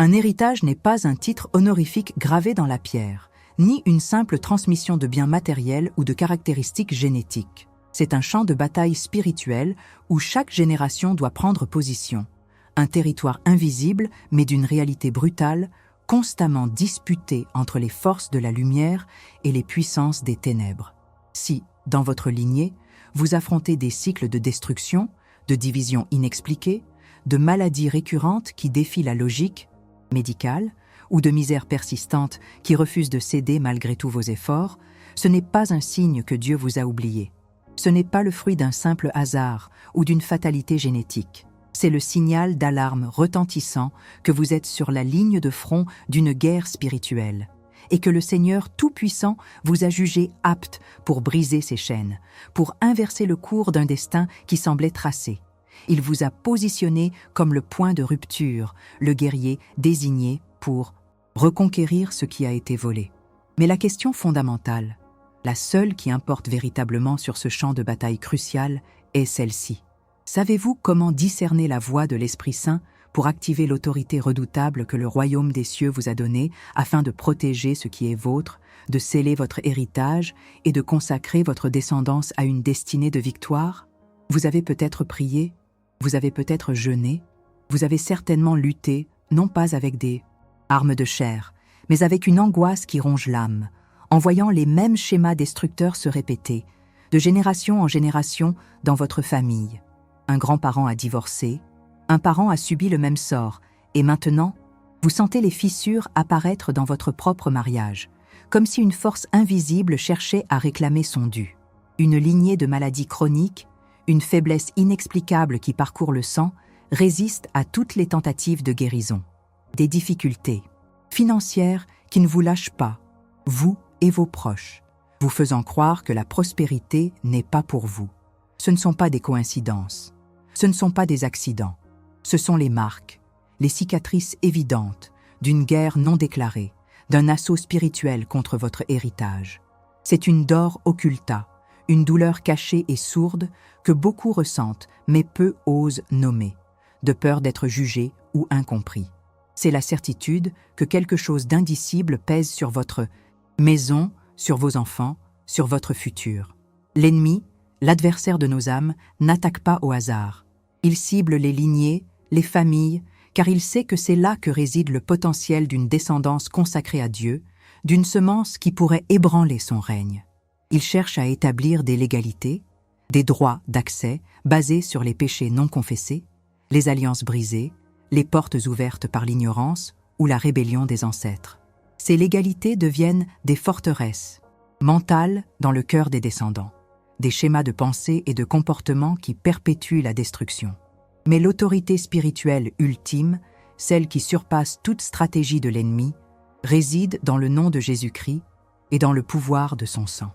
Un héritage n'est pas un titre honorifique gravé dans la pierre, ni une simple transmission de biens matériels ou de caractéristiques génétiques. C'est un champ de bataille spirituel où chaque génération doit prendre position. Un territoire invisible, mais d'une réalité brutale, constamment disputé entre les forces de la lumière et les puissances des ténèbres. Si, dans votre lignée, vous affrontez des cycles de destruction, de divisions inexpliquées, de maladies récurrentes qui défient la logique médicale, ou de misère persistante qui refuse de céder malgré tous vos efforts, ce n'est pas un signe que Dieu vous a oublié. Ce n'est pas le fruit d'un simple hasard ou d'une fatalité génétique. C'est le signal d'alarme retentissant que vous êtes sur la ligne de front d'une guerre spirituelle et que le Seigneur Tout-Puissant vous a jugé apte pour briser ces chaînes, pour inverser le cours d'un destin qui semblait tracé. Il vous a positionné comme le point de rupture, le guerrier désigné pour reconquérir ce qui a été volé. Mais la question fondamentale, la seule qui importe véritablement sur ce champ de bataille crucial, est celle-ci. Savez-vous comment discerner la voix de l'Esprit Saint pour activer l'autorité redoutable que le royaume des cieux vous a donnée afin de protéger ce qui est vôtre, de sceller votre héritage et de consacrer votre descendance à une destinée de victoire? Vous avez peut-être prié, vous avez peut-être jeûné, vous avez certainement lutté, non pas avec des armes de chair, mais avec une angoisse qui ronge l'âme, en voyant les mêmes schémas destructeurs se répéter, de génération en génération dans votre famille. Un grand-parent a divorcé, un parent a subi le même sort, et maintenant, vous sentez les fissures apparaître dans votre propre mariage, comme si une force invisible cherchait à réclamer son dû. Une lignée de maladies chroniques, une faiblesse inexplicable qui parcourt le sang, résiste à toutes les tentatives de guérison. Des difficultés financières qui ne vous lâchent pas, vous et vos proches, vous faisant croire que la prospérité n'est pas pour vous. Ce ne sont pas des coïncidences, ce ne sont pas des accidents, ce sont les marques, les cicatrices évidentes d'une guerre non déclarée, d'un assaut spirituel contre votre héritage. C'est une dor occulta, une douleur cachée et sourde que beaucoup ressentent mais peu osent nommer, de peur d'être jugés ou incompris. C'est la certitude que quelque chose d'indicible pèse sur votre maison, sur vos enfants, sur votre futur. L'ennemi, l'adversaire de nos âmes, n'attaque pas au hasard. Il cible les lignées, les familles, car il sait que c'est là que réside le potentiel d'une descendance consacrée à Dieu, d'une semence qui pourrait ébranler son règne. Il cherche à établir des légalités, des droits d'accès basés sur les péchés non confessés, les alliances brisées, les portes ouvertes par l'ignorance ou la rébellion des ancêtres. Ces légalités deviennent des forteresses mentales dans le cœur des descendants, des schémas de pensée et de comportement qui perpétuent la destruction. Mais l'autorité spirituelle ultime, celle qui surpasse toute stratégie de l'ennemi, réside dans le nom de Jésus-Christ et dans le pouvoir de son sang.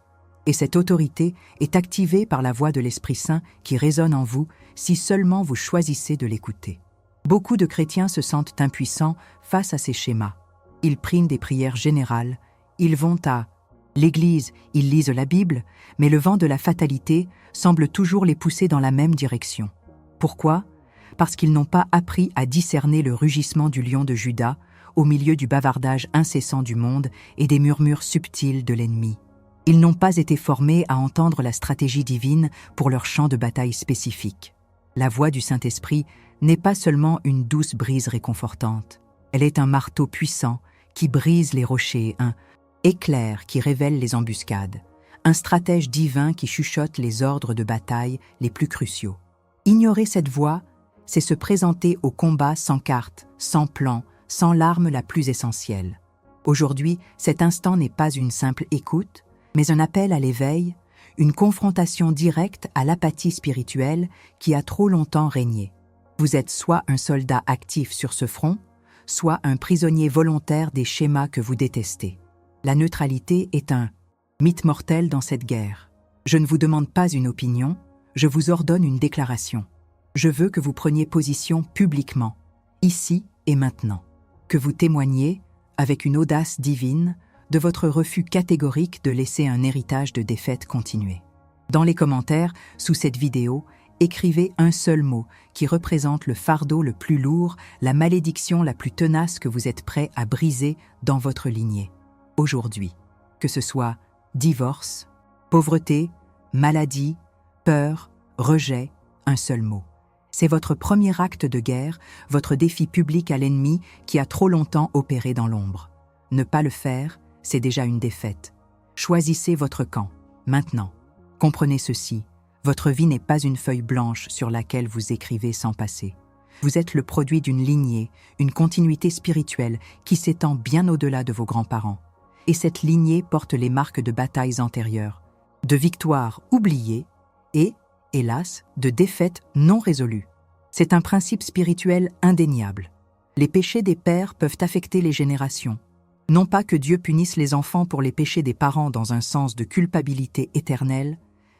Et cette autorité est activée par la voix de l'Esprit Saint qui résonne en vous si seulement vous choisissez de l'écouter. Beaucoup de chrétiens se sentent impuissants face à ces schémas. Ils prient des prières générales, ils vont à l'église, ils lisent la Bible, mais le vent de la fatalité semble toujours les pousser dans la même direction. Pourquoi ? Parce qu'ils n'ont pas appris à discerner le rugissement du lion de Juda au milieu du bavardage incessant du monde et des murmures subtils de l'ennemi. Ils n'ont pas été formés à entendre la stratégie divine pour leur champ de bataille spécifique. La voix du Saint-Esprit n'est pas seulement une douce brise réconfortante. Elle est un marteau puissant qui brise les rochers, un éclair qui révèle les embuscades, un stratège divin qui chuchote les ordres de bataille les plus cruciaux. Ignorer cette voix, c'est se présenter au combat sans carte, sans plan, sans l'arme la plus essentielle. Aujourd'hui, cet instant n'est pas une simple écoute, mais un appel à l'éveil, une confrontation directe à l'apathie spirituelle qui a trop longtemps régné. Vous êtes soit un soldat actif sur ce front, soit un prisonnier volontaire des schémas que vous détestez. La neutralité est un mythe mortel dans cette guerre. Je ne vous demande pas une opinion, je vous ordonne une déclaration. Je veux que vous preniez position publiquement, ici et maintenant. Que vous témoigniez, avec une audace divine, de votre refus catégorique de laisser un héritage de défaite continuer. Dans les commentaires, sous cette vidéo, Écrivez un seul mot qui représente le fardeau le plus lourd, la malédiction la plus tenace que vous êtes prêt à briser dans votre lignée. Aujourd'hui, que ce soit divorce, pauvreté, maladie, peur, rejet, un seul mot. C'est votre premier acte de guerre, votre défi public à l'ennemi qui a trop longtemps opéré dans l'ombre. Ne pas le faire, c'est déjà une défaite. Choisissez votre camp, maintenant. Comprenez ceci, votre vie n'est pas une feuille blanche sur laquelle vous écrivez sans passer. Vous êtes le produit d'une lignée, une continuité spirituelle qui s'étend bien au-delà de vos grands-parents. Et cette lignée porte les marques de batailles antérieures, de victoires oubliées et, hélas, de défaites non résolues. C'est un principe spirituel indéniable. Les péchés des pères peuvent affecter les générations. Non pas que Dieu punisse les enfants pour les péchés des parents dans un sens de culpabilité éternelle,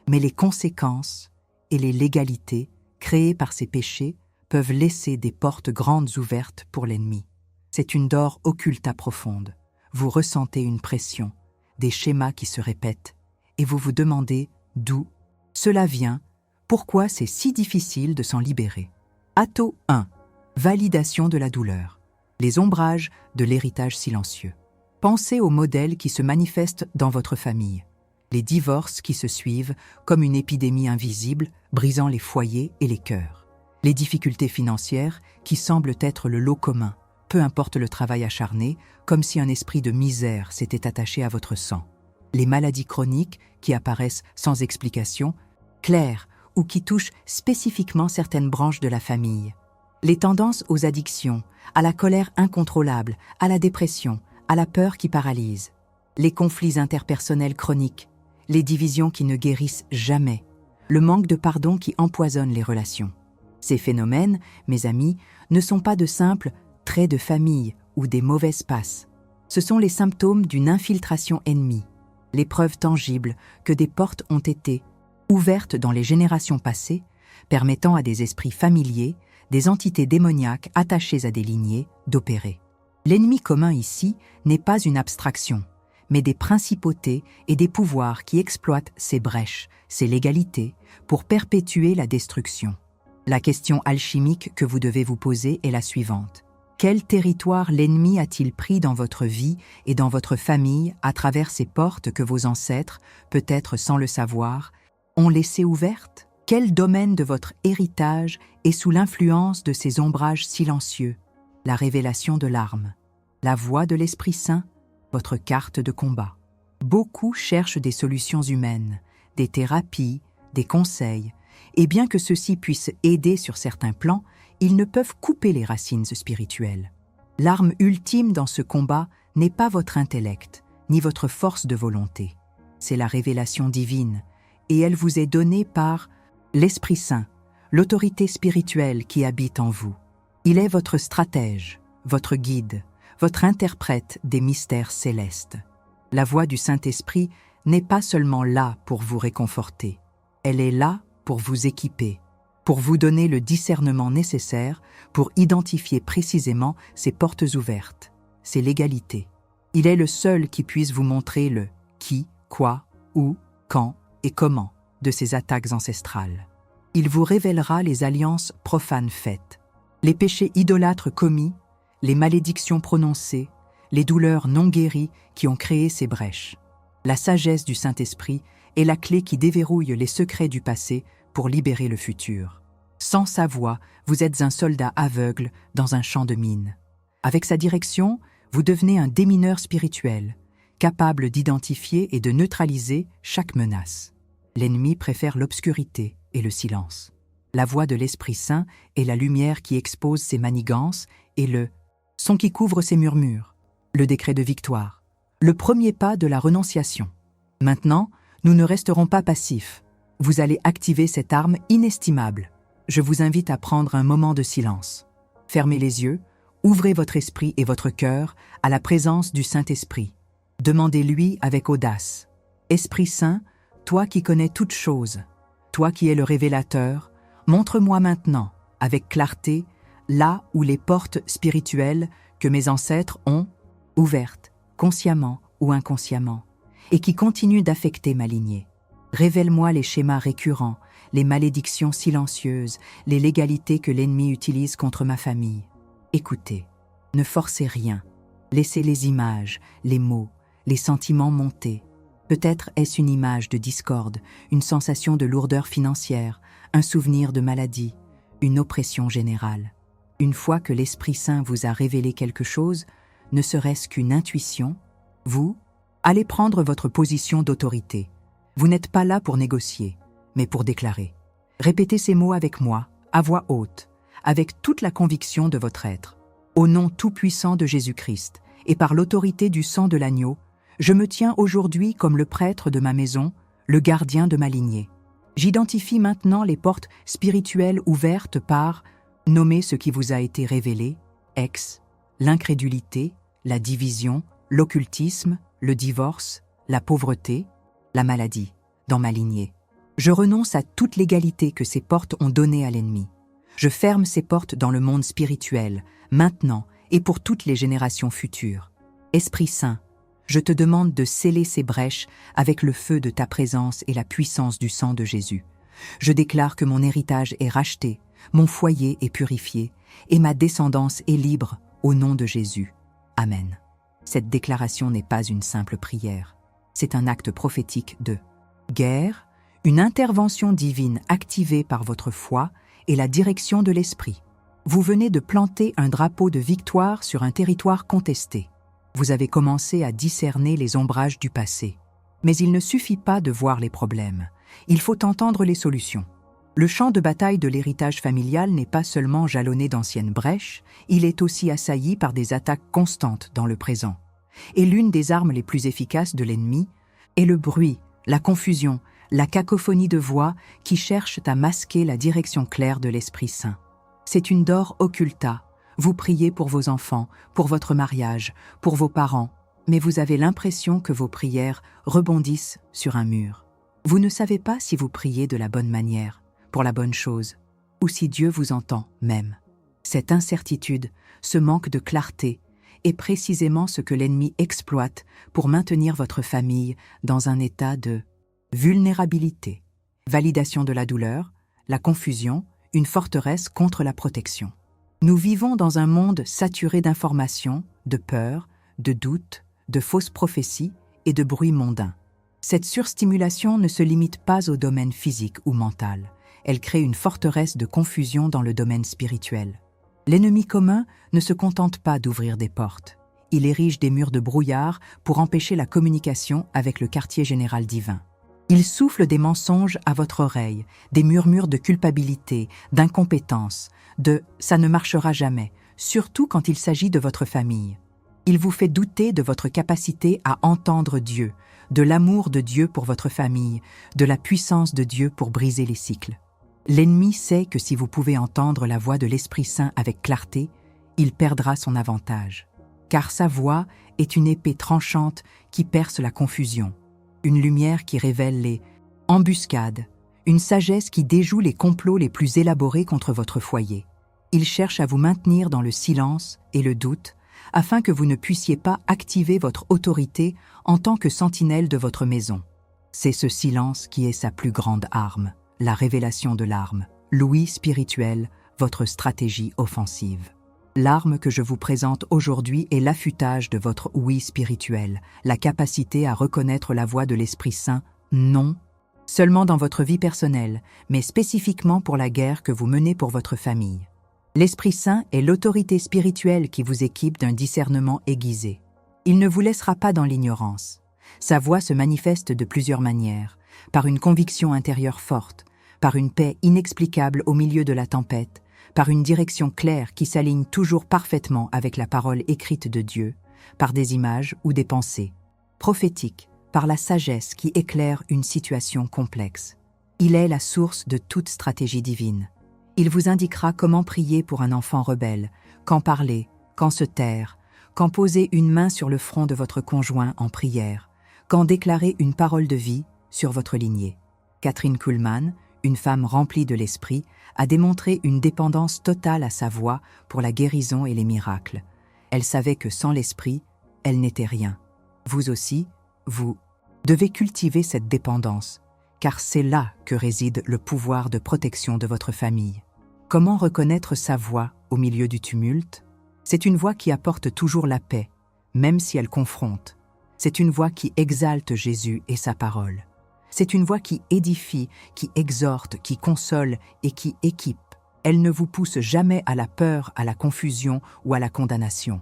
mais les conséquences et les légalités créées par ces péchés peuvent laisser des portes grandes ouvertes pour l'ennemi. C'est une dor occulta profonde. Vous ressentez une pression, des schémas qui se répètent, et vous vous demandez d'où cela vient, pourquoi c'est si difficile de s'en libérer. Atto 1. Validation de la douleur. Les ombrages de l'héritage silencieux. Pensez aux modèles qui se manifestent dans votre famille. Les divorces qui se suivent comme une épidémie invisible, brisant les foyers et les cœurs. Les difficultés financières qui semblent être le lot commun, peu importe le travail acharné, comme si un esprit de misère s'était attaché à votre sang. Les maladies chroniques qui apparaissent sans explication, claires ou qui touchent spécifiquement certaines branches de la famille. Les tendances aux addictions, à la colère incontrôlable, à la dépression, à la peur qui paralyse. Les conflits interpersonnels chroniques, les divisions qui ne guérissent jamais, le manque de pardon qui empoisonne les relations. Ces phénomènes, mes amis, ne sont pas de simples traits de famille ou des mauvaises passes. Ce sont les symptômes d'une infiltration ennemie, les preuves tangibles que des portes ont été ouvertes dans les générations passées, permettant à des esprits familiers, des entités démoniaques attachées à des lignées, d'opérer. L'ennemi commun ici n'est pas une abstraction, mais des principautés et des pouvoirs qui exploitent ces brèches, ces légalités, pour perpétuer la destruction. La question alchimique que vous devez vous poser est la suivante. Quel territoire l'ennemi a-t-il pris dans votre vie et dans votre famille à travers ces portes que vos ancêtres, peut-être sans le savoir, ont laissées ouvertes? Quel domaine de votre héritage est sous l'influence de ces ombrages silencieux? La révélation de l'arme, la voix de l'Esprit Saint, votre carte de combat. Beaucoup cherchent des solutions humaines, des thérapies, des conseils, et bien que ceux-ci puissent aider sur certains plans, ils ne peuvent couper les racines spirituelles. L'arme ultime dans ce combat n'est pas votre intellect, ni votre force de volonté. C'est la révélation divine, et elle vous est donnée par l'Esprit Saint, l'autorité spirituelle qui habite en vous. Il est votre stratège, votre guide, votre interprète des mystères célestes. La voix du Saint-Esprit n'est pas seulement là pour vous réconforter, elle est là pour vous équiper, pour vous donner le discernement nécessaire pour identifier précisément ces portes ouvertes, ces légalités. Il est le seul qui puisse vous montrer le qui, quoi, où, quand et comment de ces attaques ancestrales. Il vous révélera les alliances profanes faites, les péchés idolâtres commis, les malédictions prononcées, les douleurs non guéries qui ont créé ces brèches. La sagesse du Saint-Esprit est la clé qui déverrouille les secrets du passé pour libérer le futur. Sans sa voix, vous êtes un soldat aveugle dans un champ de mines. Avec sa direction, vous devenez un démineur spirituel, capable d'identifier et de neutraliser chaque menace. L'ennemi préfère l'obscurité et le silence. La voix de l'Esprit Saint est la lumière qui expose ses manigances et le son qui couvre ses murmures, le décret de victoire, le premier pas de la renonciation. Maintenant, nous ne resterons pas passifs. Vous allez activer cette arme inestimable. Je vous invite à prendre un moment de silence. Fermez les yeux, ouvrez votre esprit et votre cœur à la présence du Saint-Esprit. Demandez-lui avec audace. Esprit Saint, toi qui connais toutes choses, toi qui es le révélateur, montre-moi maintenant, avec clarté, là où les portes spirituelles que mes ancêtres ont ouvertes, consciemment ou inconsciemment, et qui continuent d'affecter ma lignée. Révèle-moi les schémas récurrents, les malédictions silencieuses, les légalités que l'ennemi utilise contre ma famille. Écoutez, ne forcez rien. Laissez les images, les mots, les sentiments monter. Peut-être est-ce une image de discorde, une sensation de lourdeur financière, un souvenir de maladie, une oppression générale. Une fois que l'Esprit Saint vous a révélé quelque chose, ne serait-ce qu'une intuition, vous allez prendre votre position d'autorité. Vous n'êtes pas là pour négocier, mais pour déclarer. Répétez ces mots avec moi, à voix haute, avec toute la conviction de votre être. Au nom tout-puissant de Jésus-Christ, et par l'autorité du sang de l'agneau, je me tiens aujourd'hui comme le prêtre de ma maison, le gardien de ma lignée. J'identifie maintenant les portes spirituelles ouvertes par, nommez ce qui vous a été révélé, l'incrédulité, la division, l'occultisme, le divorce, la pauvreté, la maladie, dans ma lignée. Je renonce à toute l'égalité que ces portes ont donnée à l'ennemi. Je ferme ces portes dans le monde spirituel, maintenant et pour toutes les générations futures. Esprit Saint, je te demande de sceller ces brèches avec le feu de ta présence et la puissance du sang de Jésus. Je déclare que mon héritage est racheté, mon foyer est purifié et ma descendance est libre au nom de Jésus. Amen. Cette déclaration n'est pas une simple prière. C'est un acte prophétique de guerre, une intervention divine activée par votre foi et la direction de l'Esprit. Vous venez de planter un drapeau de victoire sur un territoire contesté. Vous avez commencé à discerner les ombrages du passé. Mais il ne suffit pas de voir les problèmes. Il faut entendre les solutions. Le champ de bataille de l'héritage familial n'est pas seulement jalonné d'anciennes brèches, il est aussi assailli par des attaques constantes dans le présent. Et l'une des armes les plus efficaces de l'ennemi est le bruit, la confusion, la cacophonie de voix qui cherchent à masquer la direction claire de l'Esprit Saint. C'est une dor occulta. Vous priez pour vos enfants, pour votre mariage, pour vos parents, mais vous avez l'impression que vos prières rebondissent sur un mur. Vous ne savez pas si vous priez de la bonne manière, pour la bonne chose, ou si Dieu vous entend même. Cette incertitude, ce manque de clarté, est précisément ce que l'ennemi exploite pour maintenir votre famille dans un état de vulnérabilité, validation de la douleur, la confusion, une forteresse contre la protection. Nous vivons dans un monde saturé d'informations, de peurs, de doutes, de fausses prophéties et de bruits mondains. Cette surstimulation ne se limite pas au domaine physique ou mental. Elle crée une forteresse de confusion dans le domaine spirituel. L'ennemi commun ne se contente pas d'ouvrir des portes. Il érige des murs de brouillard pour empêcher la communication avec le quartier général divin. Il souffle des mensonges à votre oreille, des murmures de culpabilité, d'incompétence, de « ça ne marchera jamais », surtout quand il s'agit de votre famille. Il vous fait douter de votre capacité à entendre Dieu, de l'amour de Dieu pour votre famille, de la puissance de Dieu pour briser les cycles. L'ennemi sait que si vous pouvez entendre la voix de l'Esprit Saint avec clarté, il perdra son avantage. Car sa voix est une épée tranchante qui perce la confusion, une lumière qui révèle les embuscades, une sagesse qui déjoue les complots les plus élaborés contre votre foyer. Il cherche à vous maintenir dans le silence et le doute, afin que vous ne puissiez pas activer votre autorité en tant que sentinelle de votre maison. C'est ce silence qui est sa plus grande arme, la révélation de l'arme, l'ouïe spirituelle, votre stratégie offensive. L'arme que je vous présente aujourd'hui est l'affûtage de votre ouïe spirituelle, la capacité à reconnaître la voix de l'Esprit Saint, non seulement dans votre vie personnelle, mais spécifiquement pour la guerre que vous menez pour votre famille. L'Esprit Saint est l'autorité spirituelle qui vous équipe d'un discernement aiguisé. Il ne vous laissera pas dans l'ignorance. Sa voix se manifeste de plusieurs manières, par une conviction intérieure forte, par une paix inexplicable au milieu de la tempête, par une direction claire qui s'aligne toujours parfaitement avec la parole écrite de Dieu, par des images ou des pensées, prophétiques, par la sagesse qui éclaire une situation complexe. Il est la source de toute stratégie divine. Il vous indiquera comment prier pour un enfant rebelle, quand parler, quand se taire, quand poser une main sur le front de votre conjoint en prière, quand déclarer une parole de vie sur votre lignée. Kathryn Kuhlman, une femme remplie de l'esprit, a démontré une dépendance totale à sa voix pour la guérison et les miracles. Elle savait que sans l'esprit, elle n'était rien. Vous aussi, vous devez cultiver cette dépendance, car c'est là que réside le pouvoir de protection de votre famille. Comment reconnaître sa voix au milieu du tumulte? C'est une voix qui apporte toujours la paix, même si elle confronte. C'est une voix qui exalte Jésus et sa parole. C'est une voix qui édifie, qui exhorte, qui console et qui équipe. Elle ne vous pousse jamais à la peur, à la confusion ou à la condamnation.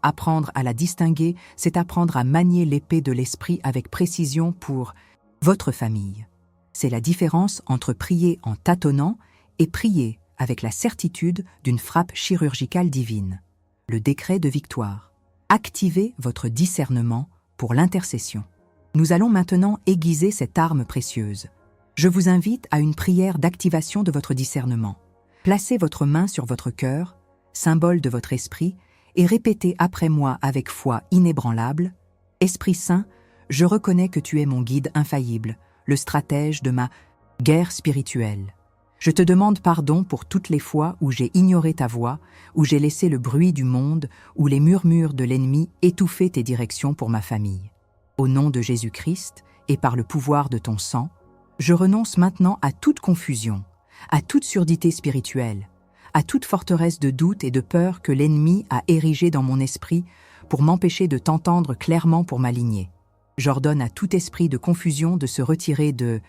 Apprendre à la distinguer, c'est apprendre à manier l'épée de l'esprit avec précision pour votre famille. C'est la différence entre prier en tâtonnant et prier avec la certitude d'une frappe chirurgicale divine. Le décret de victoire. Activez votre discernement pour l'intercession. Nous allons maintenant aiguiser cette arme précieuse. Je vous invite à une prière d'activation de votre discernement. Placez votre main sur votre cœur, symbole de votre esprit, et répétez après moi avec foi inébranlable « Esprit Saint, je reconnais que tu es mon guide infaillible, le stratège de ma guerre spirituelle. Je te demande pardon pour toutes les fois où j'ai ignoré ta voix, où j'ai laissé le bruit du monde, où les murmures de l'ennemi étouffaient tes directions pour ma famille. Au nom de Jésus-Christ et par le pouvoir de ton sang, je renonce maintenant à toute confusion, à toute surdité spirituelle, à toute forteresse de doute et de peur que l'ennemi a érigée dans mon esprit pour m'empêcher de t'entendre clairement pour m'aligner. J'ordonne à tout esprit de confusion de se retirer de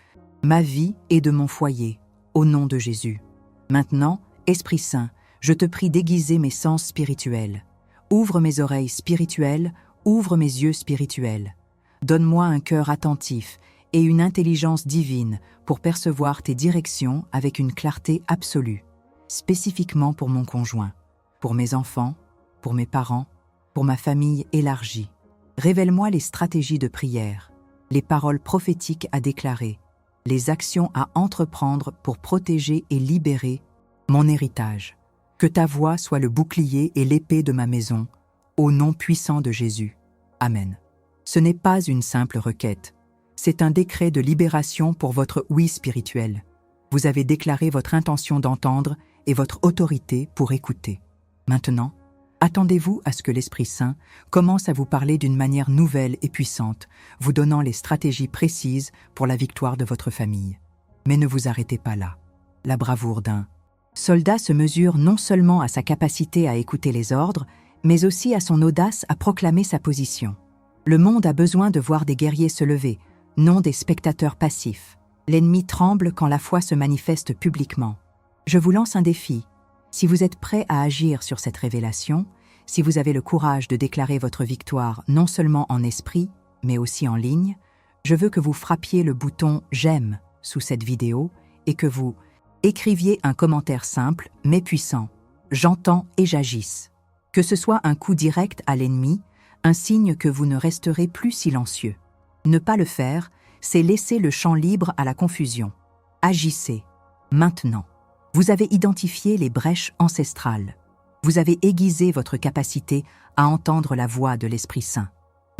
ma vie et de mon foyer, au nom de Jésus. Maintenant, Esprit Saint, je te prie d'aiguiser mes sens spirituels. Ouvre mes oreilles spirituelles, ouvre mes yeux spirituels. Donne-moi un cœur attentif et une intelligence divine pour percevoir tes directions avec une clarté absolue, spécifiquement pour mon conjoint, pour mes enfants, pour mes parents, pour ma famille élargie. Révèle-moi les stratégies de prière, les paroles prophétiques à déclarer, les actions à entreprendre pour protéger et libérer mon héritage. Que ta voix soit le bouclier et l'épée de ma maison, au nom puissant de Jésus. Amen. Ce n'est pas une simple requête, c'est un décret de libération pour votre oui spirituel. Vous avez déclaré votre intention d'entendre et votre autorité pour écouter. Maintenant, attendez-vous à ce que l'Esprit Saint commence à vous parler d'une manière nouvelle et puissante, vous donnant les stratégies précises pour la victoire de votre famille. Mais ne vous arrêtez pas là. La bravoure d'un soldat se mesure non seulement à sa capacité à écouter les ordres, mais aussi à son audace à proclamer sa position. Le monde a besoin de voir des guerriers se lever, non des spectateurs passifs. L'ennemi tremble quand la foi se manifeste publiquement. Je vous lance un défi. Si vous êtes prêt à agir sur cette révélation, si vous avez le courage de déclarer votre victoire non seulement en esprit, mais aussi en ligne, je veux que vous frappiez le bouton « J'aime » sous cette vidéo et que vous écriviez un commentaire simple mais puissant « J'entends et j'agisse ». Que ce soit un coup direct à l'ennemi, un signe que vous ne resterez plus silencieux. Ne pas le faire, c'est laisser le champ libre à la confusion. Agissez, maintenant. Vous avez identifié les brèches ancestrales. Vous avez aiguisé votre capacité à entendre la voix de l'Esprit Saint.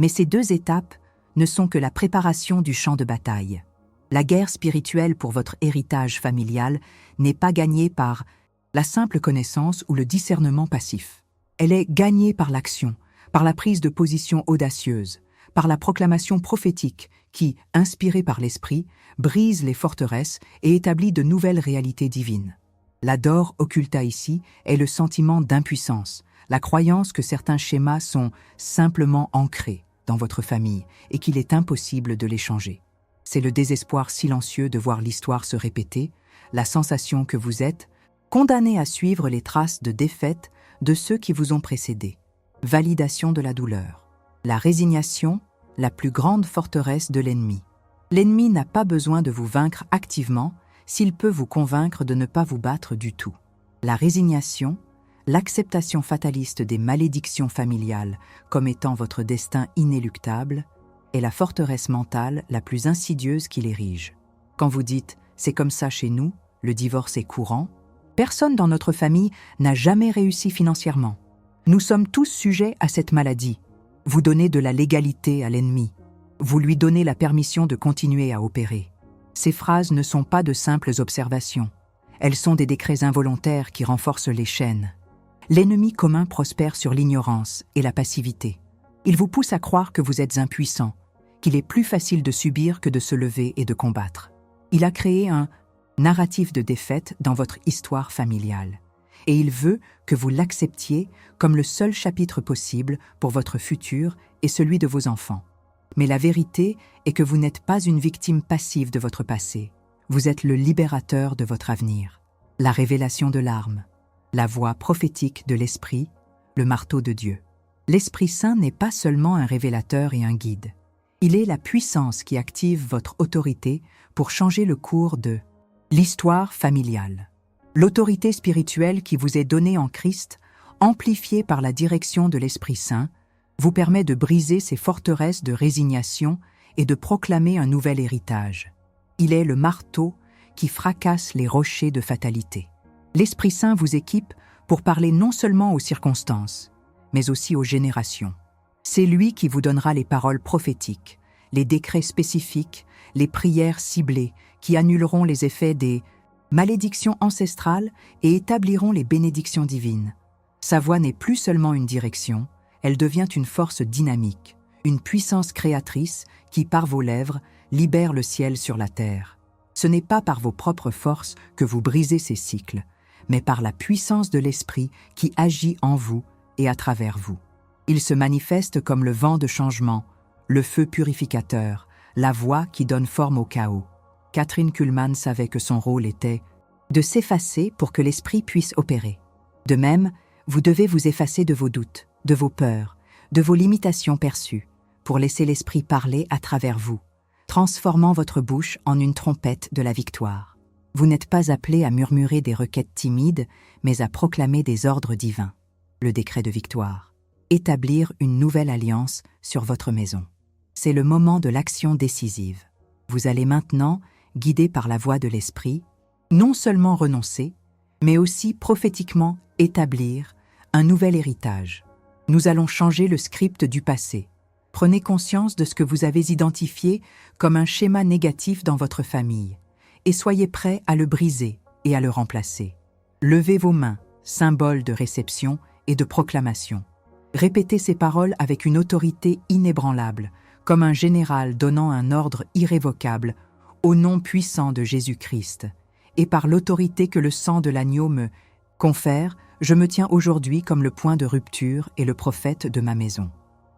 Mais ces deux étapes ne sont que la préparation du champ de bataille. La guerre spirituelle pour votre héritage familial n'est pas gagnée par la simple connaissance ou le discernement passif. Elle est gagnée par l'action, par la prise de position audacieuse, par la proclamation prophétique qui, inspirée par l'Esprit, brise les forteresses et établit de nouvelles réalités divines. La dor occulta ici est le sentiment d'impuissance, la croyance que certains schémas sont simplement ancrés dans votre famille et qu'il est impossible de les changer. C'est le désespoir silencieux de voir l'histoire se répéter, la sensation que vous êtes condamné à suivre les traces de défaite de ceux qui vous ont précédés. Validation de la douleur. La résignation, la plus grande forteresse de l'ennemi. L'ennemi n'a pas besoin de vous vaincre activement s'il peut vous convaincre de ne pas vous battre du tout. La résignation, l'acceptation fataliste des malédictions familiales comme étant votre destin inéluctable, est la forteresse mentale la plus insidieuse qui l'érige. Quand vous dites « c'est comme ça chez nous, le divorce est courant », personne dans notre famille n'a jamais réussi financièrement. Nous sommes tous sujets à cette maladie. Vous donnez de la légalité à l'ennemi. Vous lui donnez la permission de continuer à opérer. Ces phrases ne sont pas de simples observations. Elles sont des décrets involontaires qui renforcent les chaînes. L'ennemi commun prospère sur l'ignorance et la passivité. Il vous pousse à croire que vous êtes impuissant, qu'il est plus facile de subir que de se lever et de combattre. Il a créé un narratif de défaite dans votre histoire familiale. Et il veut que vous l'acceptiez comme le seul chapitre possible pour votre futur et celui de vos enfants. Mais la vérité est que vous n'êtes pas une victime passive de votre passé. Vous êtes le libérateur de votre avenir. La révélation de l'âme, la voix prophétique de l'Esprit, le marteau de Dieu. L'Esprit Saint n'est pas seulement un révélateur et un guide. Il est la puissance qui active votre autorité pour changer le cours de l'histoire familiale. L'autorité spirituelle qui vous est donnée en Christ, amplifiée par la direction de l'Esprit Saint, vous permet de briser ces forteresses de résignation et de proclamer un nouvel héritage. Il est le marteau qui fracasse les rochers de fatalité. L'Esprit Saint vous équipe pour parler non seulement aux circonstances, mais aussi aux générations. C'est lui qui vous donnera les paroles prophétiques, les décrets spécifiques, les prières ciblées qui annuleront les effets des malédictions ancestrales et établiront les bénédictions divines. Sa voix n'est plus seulement une direction, elle devient une force dynamique, une puissance créatrice qui, par vos lèvres, libère le ciel sur la terre. Ce n'est pas par vos propres forces que vous brisez ces cycles, mais par la puissance de l'Esprit qui agit en vous et à travers vous. Il se manifeste comme le vent de changement, le feu purificateur, la voix qui donne forme au chaos. Kathryn Kuhlman savait que son rôle était de s'effacer pour que l'Esprit puisse opérer. De même, vous devez vous effacer de vos doutes, de vos peurs, de vos limitations perçues, pour laisser l'Esprit parler à travers vous, transformant votre bouche en une trompette de la victoire. Vous n'êtes pas appelé à murmurer des requêtes timides, mais à proclamer des ordres divins. Le décret de victoire. Établir une nouvelle alliance sur votre maison. C'est le moment de l'action décisive. Vous allez maintenant, guidé par la voix de l'Esprit, non seulement renoncer, mais aussi prophétiquement établir un nouvel héritage. Nous allons changer le script du passé. Prenez conscience de ce que vous avez identifié comme un schéma négatif dans votre famille et soyez prêts à le briser et à le remplacer. Levez vos mains, symbole de réception et de proclamation. Répétez ces paroles avec une autorité inébranlable, comme un général donnant un ordre irrévocable au nom puissant de Jésus-Christ. Et par l'autorité que le sang de l'agneau me confère, je me tiens aujourd'hui comme le point de rupture et le prophète de ma maison.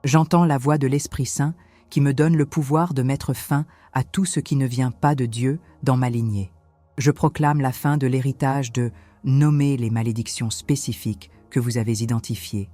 J'entends la voix de l'Esprit Saint qui me donne le pouvoir de mettre fin à tout ce qui ne vient pas de Dieu dans ma lignée. Je proclame la fin de l'héritage de nommer les malédictions spécifiques que vous avez identifiées.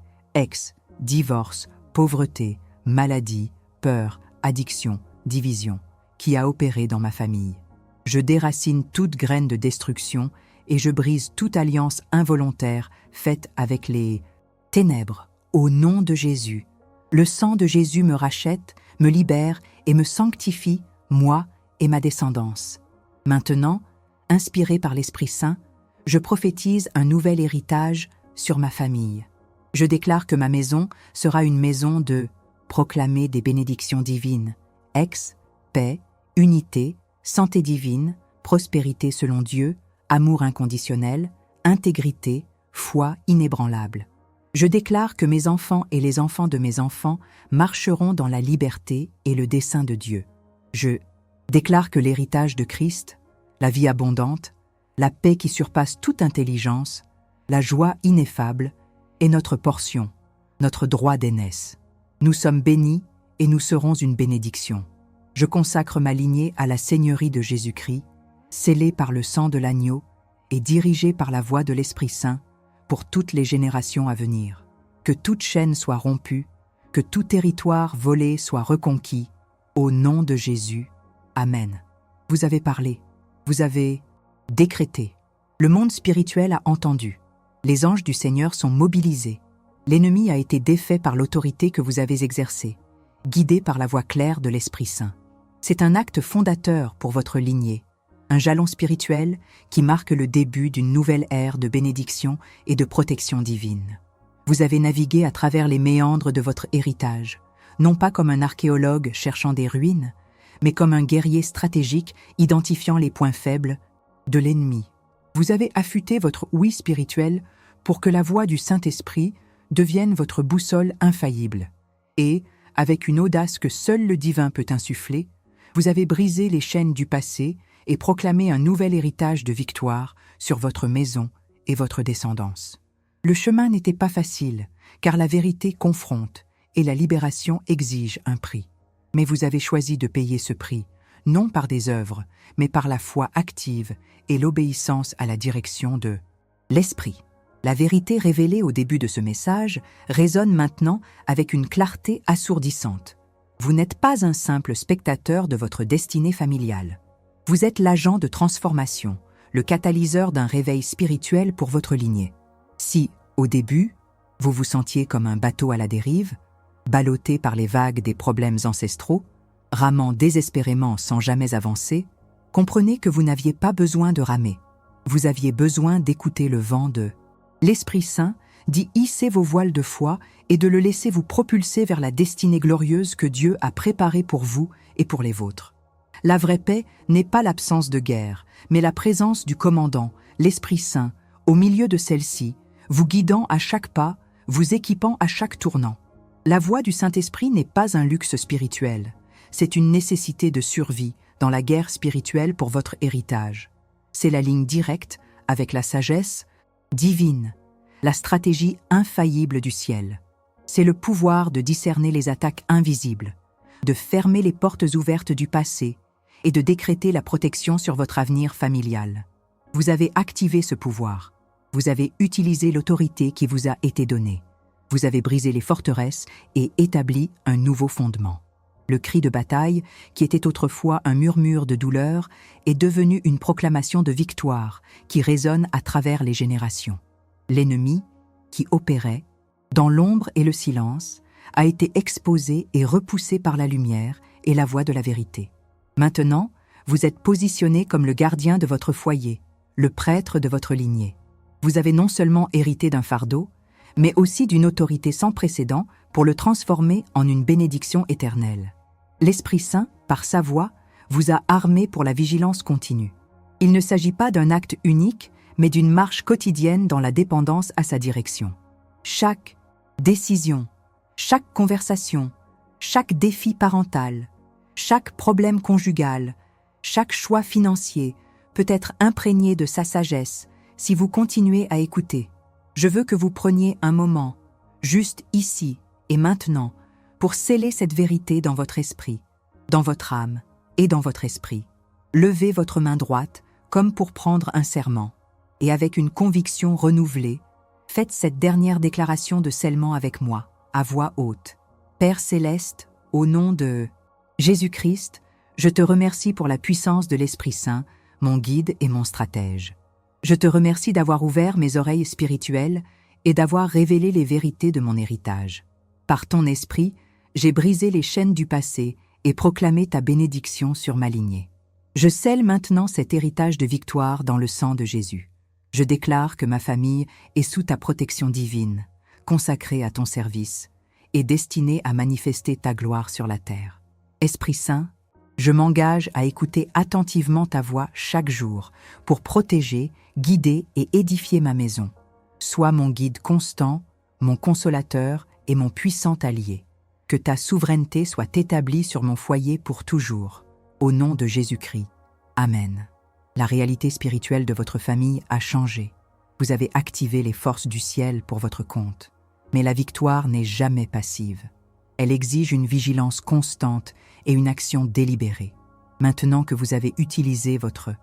Divorce, pauvreté, maladie, peur, addiction, division, qui a opéré dans ma famille. Je déracine toute graine de destruction et je brise toute alliance involontaire faite avec les ténèbres. Au nom de Jésus, le sang de Jésus me rachète, me libère et me sanctifie, moi et ma descendance. Maintenant, inspiré par l'Esprit Saint, je prophétise un nouvel héritage sur ma famille. Je déclare que ma maison sera une maison de proclamer des bénédictions divines, paix, unité, santé divine, prospérité selon Dieu, amour inconditionnel, intégrité, foi inébranlable. Je déclare que mes enfants et les enfants de mes enfants marcheront dans la liberté et le dessein de Dieu. Je déclare que l'héritage de Christ, la vie abondante, la paix qui surpasse toute intelligence, la joie ineffable est notre portion, notre droit d'aînesse. Nous sommes bénis et nous serons une bénédiction. Je consacre ma lignée à la Seigneurie de Jésus-Christ, scellée par le sang de l'agneau et dirigée par la voix de l'Esprit Saint pour toutes les générations à venir. Que toute chaîne soit rompue, que tout territoire volé soit reconquis, au nom de Jésus. Amen. Vous avez parlé, vous avez décrété. Le monde spirituel a entendu. Les anges du Seigneur sont mobilisés. L'ennemi a été défait par l'autorité que vous avez exercée, guidé par la voix claire de l'Esprit Saint. C'est un acte fondateur pour votre lignée, un jalon spirituel qui marque le début d'une nouvelle ère de bénédiction et de protection divine. Vous avez navigué à travers les méandres de votre héritage, non pas comme un archéologue cherchant des ruines, mais comme un guerrier stratégique identifiant les points faibles de l'ennemi. Vous avez affûté votre ouïe spirituelle pour que la voix du Saint-Esprit devienne votre boussole infaillible. Et, avec une audace que seul le divin peut insuffler, vous avez brisé les chaînes du passé et proclamer un nouvel héritage de victoire sur votre maison et votre descendance. Le chemin n'était pas facile, car la vérité confronte et la libération exige un prix. Mais vous avez choisi de payer ce prix, non par des œuvres, mais par la foi active et l'obéissance à la direction de l'Esprit. La vérité révélée au début de ce message résonne maintenant avec une clarté assourdissante. Vous n'êtes pas un simple spectateur de votre destinée familiale. Vous êtes l'agent de transformation, le catalyseur d'un réveil spirituel pour votre lignée. Si, au début, vous vous sentiez comme un bateau à la dérive, ballotté par les vagues des problèmes ancestraux, ramant désespérément sans jamais avancer, comprenez que vous n'aviez pas besoin de ramer. Vous aviez besoin d'écouter le vent de l'Esprit Saint, d'y hisser vos voiles de foi et de le laisser vous propulser vers la destinée glorieuse que Dieu a préparée pour vous et pour les vôtres. La vraie paix n'est pas l'absence de guerre, mais la présence du commandant, l'Esprit Saint, au milieu de celle-ci, vous guidant à chaque pas, vous équipant à chaque tournant. La voix du Saint-Esprit n'est pas un luxe spirituel, c'est une nécessité de survie dans la guerre spirituelle pour votre héritage. C'est la ligne directe avec la sagesse divine, la stratégie infaillible du ciel. C'est le pouvoir de discerner les attaques invisibles, de fermer les portes ouvertes du passé et de décréter la protection sur votre avenir familial. Vous avez activé ce pouvoir. Vous avez utilisé l'autorité qui vous a été donnée. Vous avez brisé les forteresses et établi un nouveau fondement. Le cri de bataille, qui était autrefois un murmure de douleur, est devenu une proclamation de victoire qui résonne à travers les générations. L'ennemi, qui opérait, dans l'ombre et le silence, a été exposé et repoussé par la lumière et la voix de la vérité. Maintenant, vous êtes positionné comme le gardien de votre foyer, le prêtre de votre lignée. Vous avez non seulement hérité d'un fardeau, mais aussi d'une autorité sans précédent pour le transformer en une bénédiction éternelle. L'Esprit Saint, par sa voix, vous a armé pour la vigilance continue. Il ne s'agit pas d'un acte unique, mais d'une marche quotidienne dans la dépendance à sa direction. Chaque décision, chaque conversation, chaque défi parental, chaque problème conjugal, chaque choix financier peut être imprégné de sa sagesse si vous continuez à écouter. Je veux que vous preniez un moment, juste ici et maintenant, pour sceller cette vérité dans votre esprit, dans votre âme et dans votre esprit. Levez votre main droite comme pour prendre un serment, et avec une conviction renouvelée, faites cette dernière déclaration de scellement avec moi, à voix haute. Père céleste, au nom de Jésus-Christ, je te remercie pour la puissance de l'Esprit Saint, mon guide et mon stratège. Je te remercie d'avoir ouvert mes oreilles spirituelles et d'avoir révélé les vérités de mon héritage. Par ton esprit, j'ai brisé les chaînes du passé et proclamé ta bénédiction sur ma lignée. Je scelle maintenant cet héritage de victoire dans le sang de Jésus. Je déclare que ma famille est sous ta protection divine, consacrée à ton service et destinée à manifester ta gloire sur la terre. Esprit Saint, je m'engage à écouter attentivement ta voix chaque jour pour protéger, guider et édifier ma maison. Sois mon guide constant, mon consolateur et mon puissant allié. Que ta souveraineté soit établie sur mon foyer pour toujours. Au nom de Jésus-Christ. Amen. La réalité spirituelle de votre famille a changé. Vous avez activé les forces du ciel pour votre compte. Mais la victoire n'est jamais passive. Elle exige une vigilance constante et une action délibérée. Maintenant que vous avez utilisé votre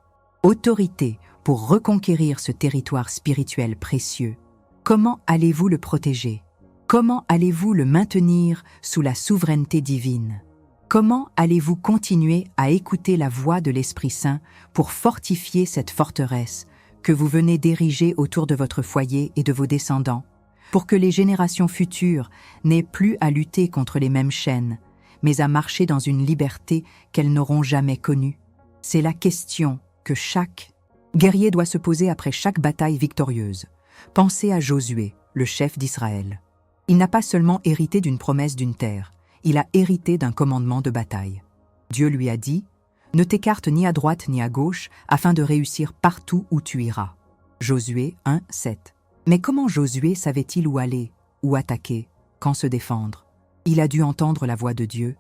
autorité pour reconquérir ce territoire spirituel précieux, comment allez-vous le protéger? Comment allez-vous le maintenir sous la souveraineté divine? Comment allez-vous continuer à écouter la voix de l'Esprit Saint pour fortifier cette forteresse que vous venez d'ériger autour de votre foyer et de vos descendants, pour que les générations futures n'aient plus à lutter contre les mêmes chaînes, mais à marcher dans une liberté qu'elles n'auront jamais connue? C'est la question que chaque guerrier doit se poser après chaque bataille victorieuse. Pensez à Josué, le chef d'Israël. Il n'a pas seulement hérité d'une promesse d'une terre, il a hérité d'un commandement de bataille. Dieu lui a dit « Ne t'écarte ni à droite ni à gauche afin de réussir partout où tu iras. » Josué 1, 7. Mais comment Josué savait-il où aller, où attaquer, quand se défendre? Il a dû entendre la voix de Dieu.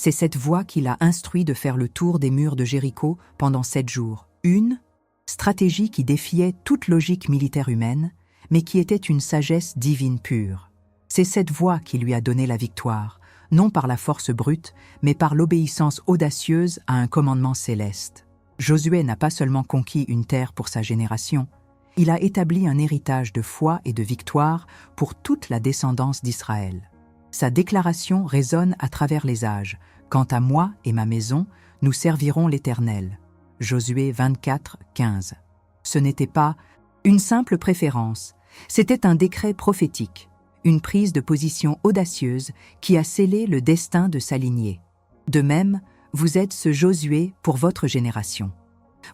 C'est cette voix qui l'a instruit de faire le tour des murs de Jéricho pendant 7 jours. Une stratégie qui défiait toute logique militaire humaine, mais qui était une sagesse divine pure. C'est cette voix qui lui a donné la victoire, non par la force brute, mais par l'obéissance audacieuse à un commandement céleste. Josué n'a pas seulement conquis une terre pour sa génération, il a établi un héritage de foi et de victoire pour toute la descendance d'Israël. Sa déclaration résonne à travers les âges. « Quant à moi et ma maison, nous servirons l'Éternel. » Josué 24, 15. Ce n'était pas une simple préférence, c'était un décret prophétique, une prise de position audacieuse qui a scellé le destin de sa lignée. De même, vous êtes ce Josué pour votre génération.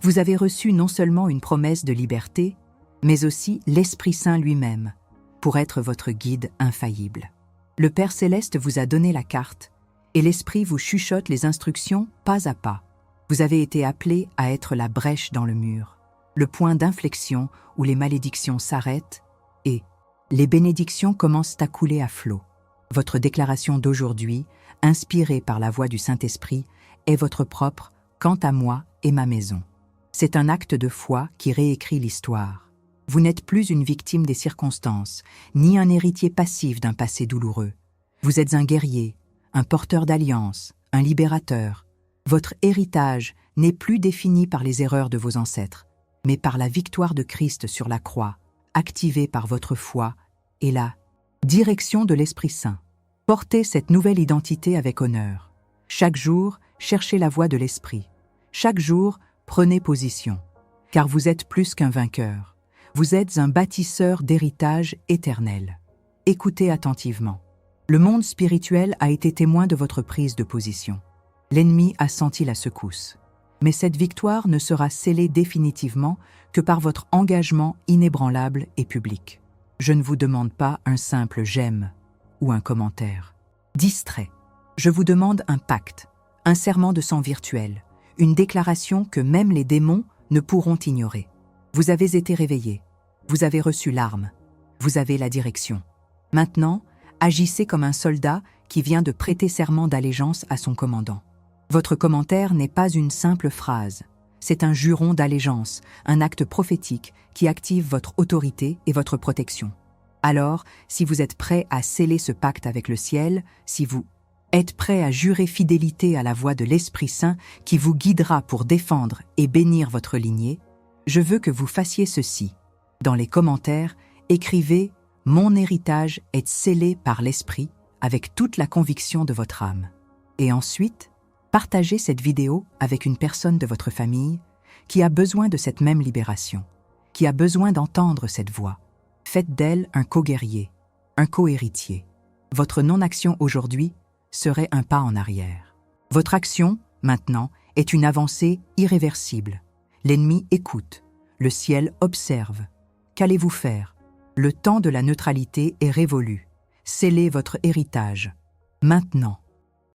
Vous avez reçu non seulement une promesse de liberté, mais aussi l'Esprit Saint lui-même, pour être votre guide infaillible. Le Père Céleste vous a donné la carte, et l'Esprit vous chuchote les instructions pas à pas. Vous avez été appelé à être la brèche dans le mur, le point d'inflexion où les malédictions s'arrêtent et les bénédictions commencent à couler à flot. Votre déclaration d'aujourd'hui, inspirée par la voix du Saint-Esprit, est votre propre « quant à moi et ma maison ». C'est un acte de foi qui réécrit l'histoire. Vous n'êtes plus une victime des circonstances, ni un héritier passif d'un passé douloureux. Vous êtes un guerrier, un porteur d'alliance, un libérateur. Votre héritage n'est plus défini par les erreurs de vos ancêtres, mais par la victoire de Christ sur la croix, activée par votre foi et la direction de l'Esprit Saint. Portez cette nouvelle identité avec honneur. Chaque jour, cherchez la voie de l'Esprit. Chaque jour, prenez position, car vous êtes plus qu'un vainqueur. Vous êtes un bâtisseur d'héritage éternel. Écoutez attentivement. Le monde spirituel a été témoin de votre prise de position. L'ennemi a senti la secousse. Mais cette victoire ne sera scellée définitivement que par votre engagement inébranlable et public. Je ne vous demande pas un simple « j'aime » ou un commentaire distrait. Je vous demande un pacte, un serment de sang virtuel, une déclaration que même les démons ne pourront ignorer. Vous avez été réveillé, vous avez reçu l'arme, vous avez la direction. Maintenant, agissez comme un soldat qui vient de prêter serment d'allégeance à son commandant. Votre commentaire n'est pas une simple phrase, c'est un juron d'allégeance, un acte prophétique qui active votre autorité et votre protection. Alors, si vous êtes prêt à sceller ce pacte avec le ciel, si vous êtes prêt à jurer fidélité à la voix de l'Esprit Saint qui vous guidera pour défendre et bénir votre lignée, je veux que vous fassiez ceci. Dans les commentaires, écrivez « Mon héritage est scellé par l'Esprit » avec toute la conviction de votre âme. Et ensuite, partagez cette vidéo avec une personne de votre famille qui a besoin de cette même libération, qui a besoin d'entendre cette voix. Faites d'elle un co-guerrier, un co-héritier. Votre non-action aujourd'hui serait un pas en arrière. Votre action, maintenant, est une avancée irréversible. L'ennemi écoute, le ciel observe. Qu'allez-vous faire? Le temps de la neutralité est révolu. Scellez votre héritage. Maintenant.